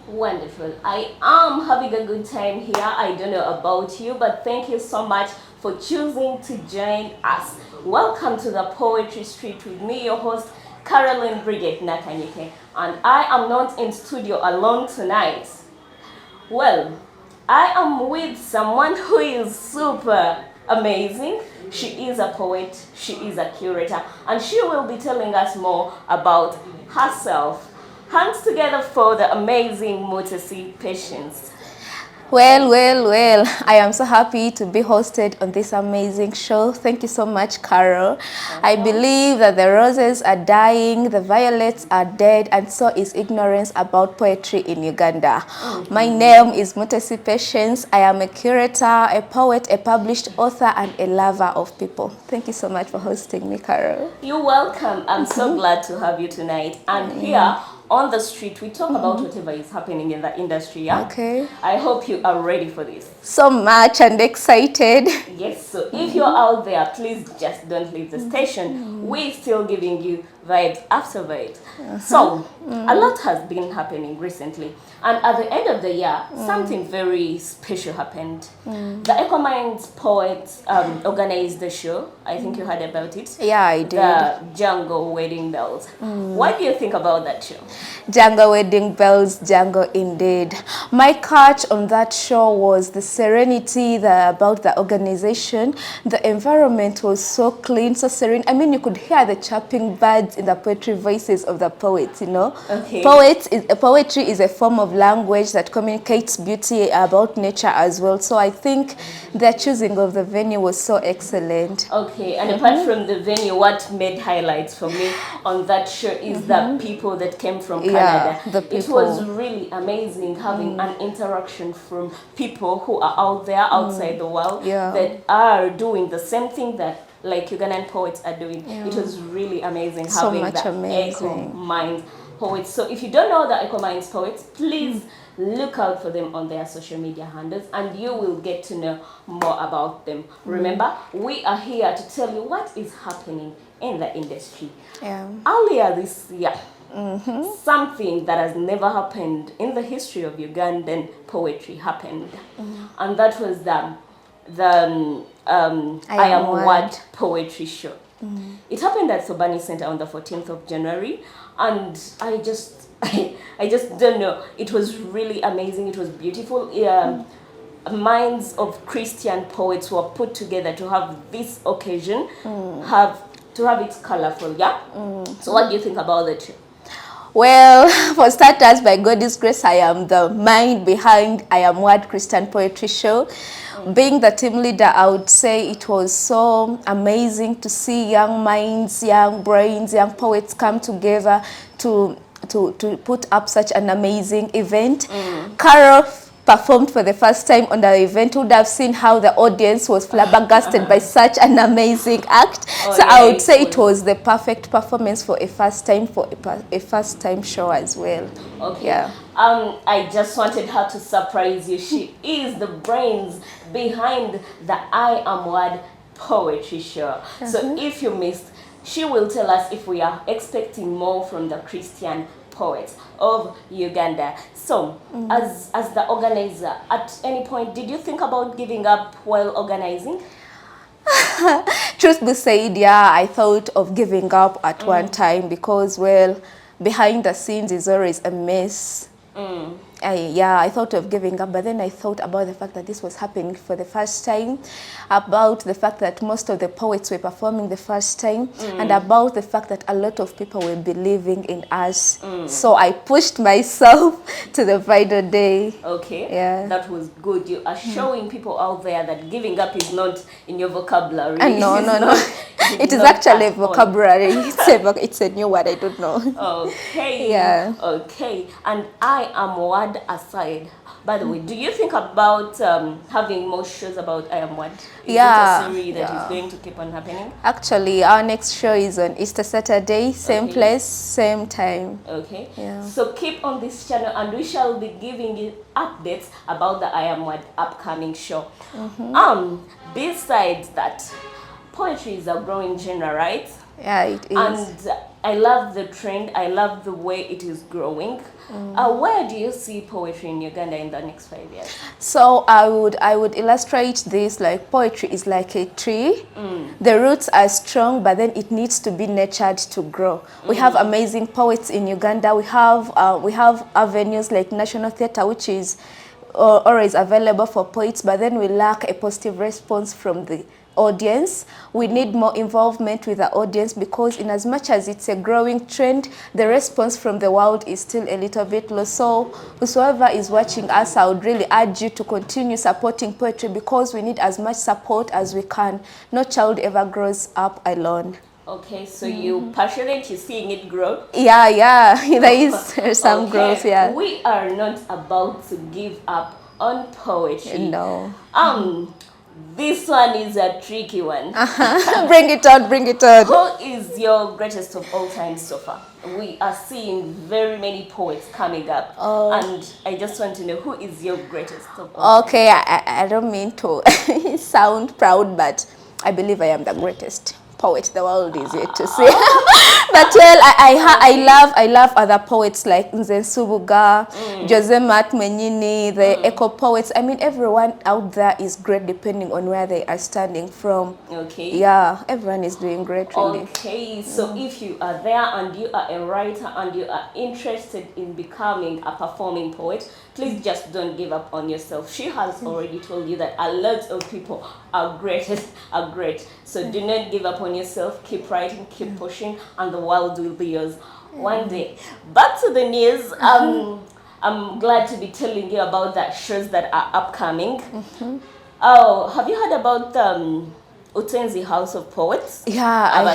Wonderful. I am having a good time here. I don't know about you, but thank you so much for choosing to join us. Welcome to the Poetry Street with me, your host, Caroline Bridget Nakanyike. And I am not in studio alone tonight. Well, I am with someone who is super amazing. She is a poet, she is a curator, and she will be telling us more about herself. Hands together for the amazing Mutasi Patience. Well, I am so happy to be hosted on this amazing show. Thank you so much, Carol. I believe that the roses are dying, the violets are dead, and so is ignorance about poetry in Uganda. My name is Mutesi Patience. I am a curator, a poet, a published author, and a lover of people. Thank you so much for hosting me, Carol. You're welcome. I'm so glad to have you tonight. And here on the street, we talk about whatever is happening in the industry. Yeah? Okay. I hope you are ready for this. So much and excited. Yes, so if you're out there, please just don't leave the station. We're still giving you vibes after vibes. So, a lot has been happening recently. And at the end of the year, something very special happened. The EcoMinds Poets organized the show. I think you heard about it. Yeah, I did. The Jungle Wedding Bells. What do you think about that show? Jungle Wedding Bells, Jungle indeed. My catch on that show was the serenity about the organization. The environment was so clean, so serene. I mean, you could hear the chirping birds in the poetry voices of the poets, you know. Okay. Poetry is a form of language that communicates beauty about nature as well. So I think the choosing of the venue was so excellent. Okay, and apart from the venue, what made highlights for me on that show is the people that came from Canada. Yeah, the It people. was really amazing having an interaction from people who are out there, outside the world, Yeah. that are doing the same thing that like Ugandan poets are doing. It was really amazing So having much the amazing. Eco Minds poets. So if you don't know the Eco Minds poets, please look out for them on their social media handles and you will get to know more about them. Remember, we are here to tell you what is happening in the industry. Yeah. Earlier this year, something that has never happened in the history of Ugandan poetry happened. And that was the I Am Word poetry show. It happened at Sobani Center on the 14th of January, and I just don't know. It was really amazing. It was beautiful. Minds of Christian poets were put together to have this occasion, have it colorful. Yeah. So what do you think about that show? Well, for starters, by God's grace, I am the mind behind I Am Word Christian Poetry Show. Being the team leader, I would say it was so amazing to see young minds, young brains, young poets come together to put up such an amazing event. Carol performed for the first time on the event. Would have seen how the audience was flabbergasted by such an amazing act. So yeah, I would say it was the perfect performance for a first time show as well. Okay. Yeah. I just wanted her to surprise you. She is the brains behind the I Am Word poetry show. So if you missed, she will tell us if we are expecting more from the Christian poets of Uganda. So, as the organizer, at any point, did you think about giving up while organizing? Truth be said, yeah, I thought of giving up at one time because, well, behind the scenes is always a mess. I thought of giving up, but then I thought about the fact that this was happening for the first time, about the fact that most of the poets were performing the first time, and about the fact that a lot of people were believing in us. So I pushed myself to the final day. Okay, Yeah. that was good. You are showing people out there that giving up is not in your vocabulary. No. It is not actually a at all. vocabulary. It's a new word. I don't know. Okay. Yeah. Okay. And I Am Word aside, by the way, do you think about having more shows about I Am Word? Yeah. Is it a series that is going to keep on happening? Actually, our next show is on Easter Saturday, same Okay. place, same time. Okay. Yeah. So keep on this channel and we shall be giving you updates about the I Am Word upcoming show. Besides that, poetry is a growing genre, right? Yeah, it is. And I love the trend. I love the way it is growing. Where do you see poetry in Uganda in the next 5 years? So I would illustrate this like poetry is like a tree. The roots are strong, but then it needs to be nurtured to grow. We have amazing poets in Uganda. We have avenues like National Theatre, which is always available for poets, but then we lack a positive response from the audience. We need more involvement with the audience, because in as much as it's a growing trend, the response from the world is still a little bit low. So whosoever is watching us, I would really urge you to continue supporting poetry, because we need as much support as we can. No child ever grows up alone. Okay, so you passionate, you're seeing it grow? Yeah, there is some growth, yeah. We are not about to give up on poetry. No. This one is a tricky one. Bring it on, bring it on. Who is your greatest of all time so far? We are seeing very many poets coming up. And I just want to know, who is your greatest of all time? Okay, I don't mean to sound proud, but I believe I am the greatest poet the world is yet to see. But well, I love other poets like Nze Subuga, Jose Mat Mwenyini, the eco poets. I mean, everyone out there is great depending on where they are standing from. Okay. Yeah, everyone is doing great, really. Okay, so if you are there and you are a writer and you are interested in becoming a performing poet, please just don't give up on yourself. She has already told you that a lot of people are great. So do not give up on yourself. Keep writing, keep pushing, and the world will be yours one day. Back to the news. I'm glad to be telling you about the shows that are upcoming. Oh, have you heard about Utenzi House of Poets? Yeah, I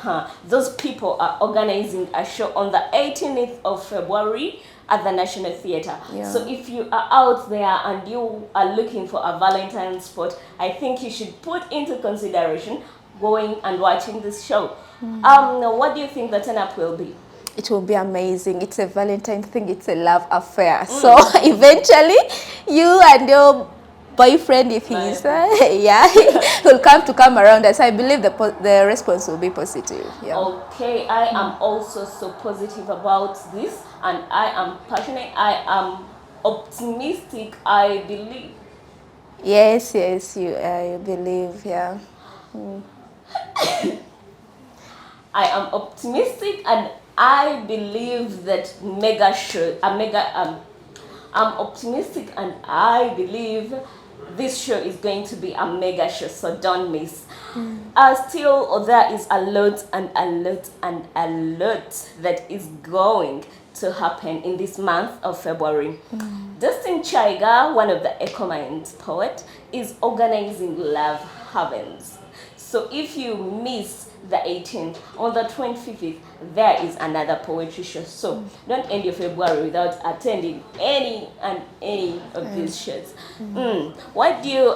have. Those people are organizing a show on the 18th of February at the National Theatre. Yeah. So if you are out there and you are looking for a Valentine's spot, I think you should put into consideration going and watching this show. What do you think the turn-up will be? It will be amazing. It's a Valentine thing. It's a love affair. So eventually, you and your boyfriend, if he's will come around us. I believe the response will be positive. Yeah. Okay, I am also so positive about this, and I am passionate. I am optimistic. I believe. Yes, I believe. Yeah. I am optimistic, and I believe that I'm optimistic, and I believe this show is going to be a mega show, so don't miss. Still, there is a lot that is going to happen in this month of February. Dustin Chaiga, one of the Ecominds poet, is organizing Love Havens. So if you miss the 18th, on the 25th, there is another poetry show. So don't end your February without attending any of these shows. What do you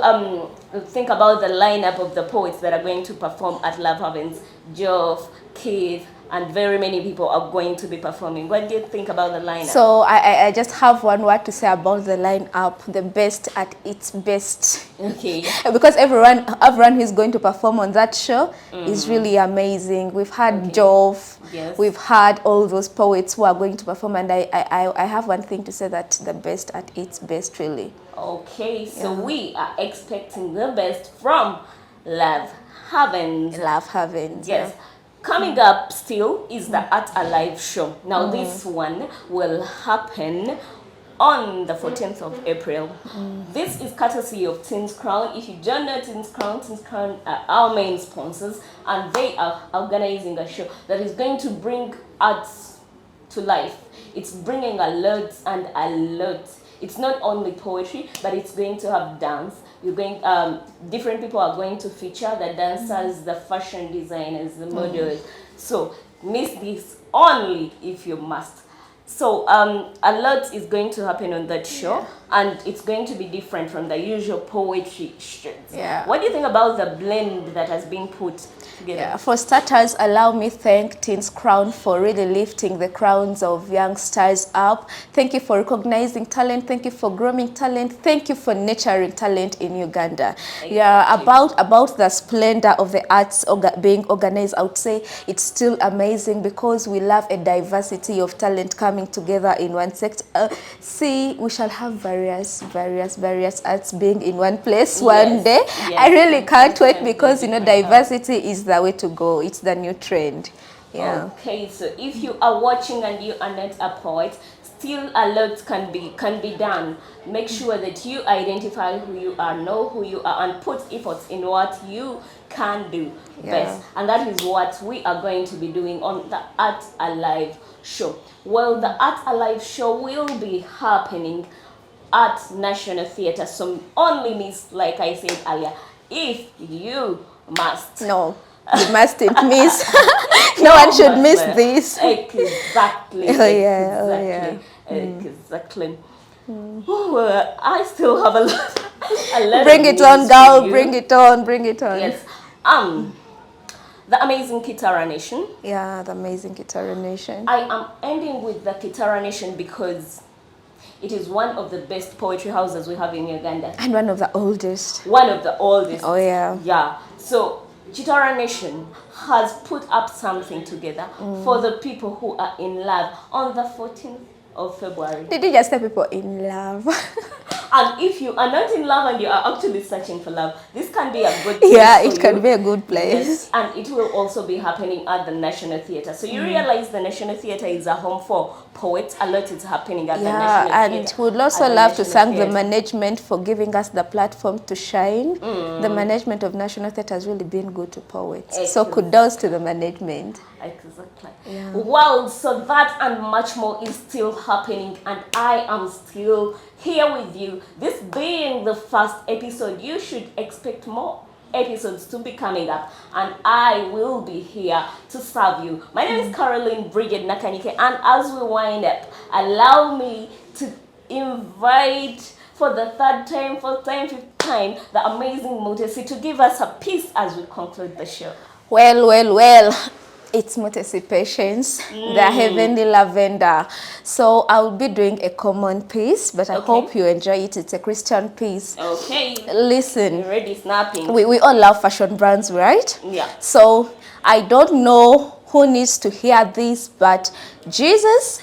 think about the lineup of the poets that are going to perform at Love Havens? Geoff, Keith, and very many people are going to be performing. What do you think about the lineup? So I just have one word to say about the lineup: the best at its best. Okay. Because everyone who is going to perform on that show is really amazing. We've had Geoff, we've had all those poets who are going to perform, and I have one thing to say, that the best at its best, really. Okay, so we are expecting the best from Love Havens. Love Havens. Yes. Coming up still is the Art Alive show. Now this one will happen on the 14th of April. This is courtesy of Teens Crown. If you don't know Teens Crown are our main sponsors, and they are organizing a show that is going to bring arts to life. It's bringing a lot and a lot. It's not only poetry, but it's going to have dance. You're going, different people are going to feature, the dancers, the fashion designers, the models. So miss this only if you must. So a lot is going to happen on that show, and it's going to be different from the usual poetry shows. Yeah. What do you think about the blend that has been put together? Yeah, for starters, allow me thank Teens Crown for really lifting the crowns of young stars up. Thank you for recognizing talent. Thank you for grooming talent. Thank you for nurturing talent in Uganda. Exactly. Yeah, about the splendor of the arts being organized, I would say it's still amazing because we love a diversity of talent coming together in one sector. See, we shall have various arts being in one place one day. Yes. I really can't wait because, you know, diversity is the way to go. It's the new trend. Yeah. Okay, so if you are watching and you are not a poet, still a lot can be done. Make sure that you identify who you are, know who you are, and put efforts in what you can do best. And that is what we are going to be doing on the Art Alive show. Well, the Art Alive show will be happening at National Theatre, so only miss, like I said earlier, if you must. No, you mustn't miss. No one should miss this. Exactly. Exactly. Oh, I still have a lot Bring of it news on, for girl. you. Bring it on. Bring it on. Yes. The amazing Kitara Nation. Yeah, the amazing Kitara Nation. I am ending with the Kitara Nation because it is one of the best poetry houses we have in Uganda. And one of the oldest. One of the oldest. Oh, yeah. Yeah. So, Kitara Nation has put up something together for the people who are in love on the 14th of February. Did you just say people in love? And if you are not in love and you are actually searching for love, this can be a good place. Yeah, for it you. can be a good place. Yes, and it will also be happening at the National Theatre. So you realize the National Theatre is a home for poets. A lot is happening at the National Theatre. And we'd also love to thank the management for giving us the platform to shine. The management of National Theatre has really been good to poets. So kudos to the management. Exactly. Yeah. Well, so that and much more is still happening, and I am still here with you. This being the first episode, you should expect more episodes to be coming up, and I will be here to serve you. My name is Caroline Bridget Nakanyike, and as we wind up, allow me to invite for the third time, fourth time, fifth time, the amazing Mutesi to give us a piece as we conclude the show. Well. It's Mutesi Patience, the Heavenly Lavender. So I'll be doing a common piece, but I hope you enjoy it. It's a Christian piece. Okay. Listen. You're ready snapping. We all love fashion brands, right? Yeah. So I don't know who needs to hear this, but Jesus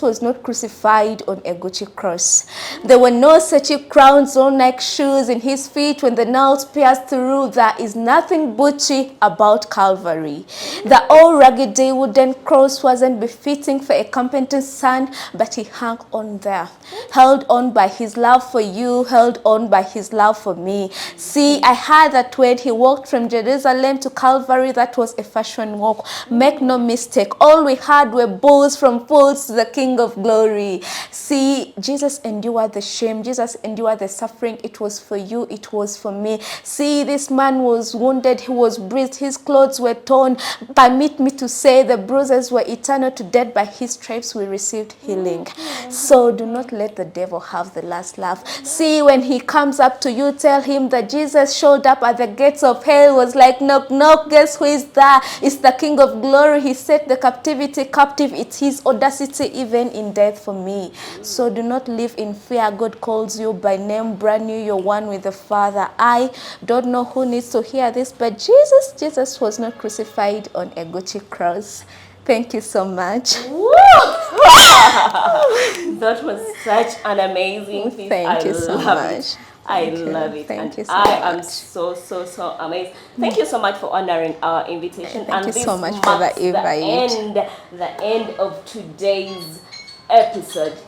was not crucified on a Gucci cross. There were no such crowns or Nike shoes in his feet when the nails pierced through. There is nothing butchy about Calvary. The old raggedy wooden cross wasn't befitting for a competent son, but he hung on there, held on by his love for you, held on by his love for me. See, I heard that when he walked from Jerusalem to Calvary, that was a fashion walk. Make no mistake, all we had were bulls from fools to the King of Glory. See, Jesus endured the shame. Jesus endured the suffering. It was for you. It was for me. See, this man was wounded. He was bruised. His clothes were torn. Permit me to say the bruises were eternal to death. By his stripes we received healing. So do not let the devil have the last laugh. See, when he comes up to you, tell him that Jesus showed up at the gates of hell, was like, knock, knock, guess who is there? It's the King of Glory. He set the captivity captive. It's his audacity even in death for me. So do not live in fear. God calls you by name, brand new. You're one with the Father. I don't know who needs to hear this, but Jesus was not crucified on a Gucci cross. Thank you so much. That was such an amazing piece. Thank you so much. I love it. Thank you so I much. am so amazed. Thank you so much for honoring our invitation. Thank you this so much for the marks invite. The end of today's episode.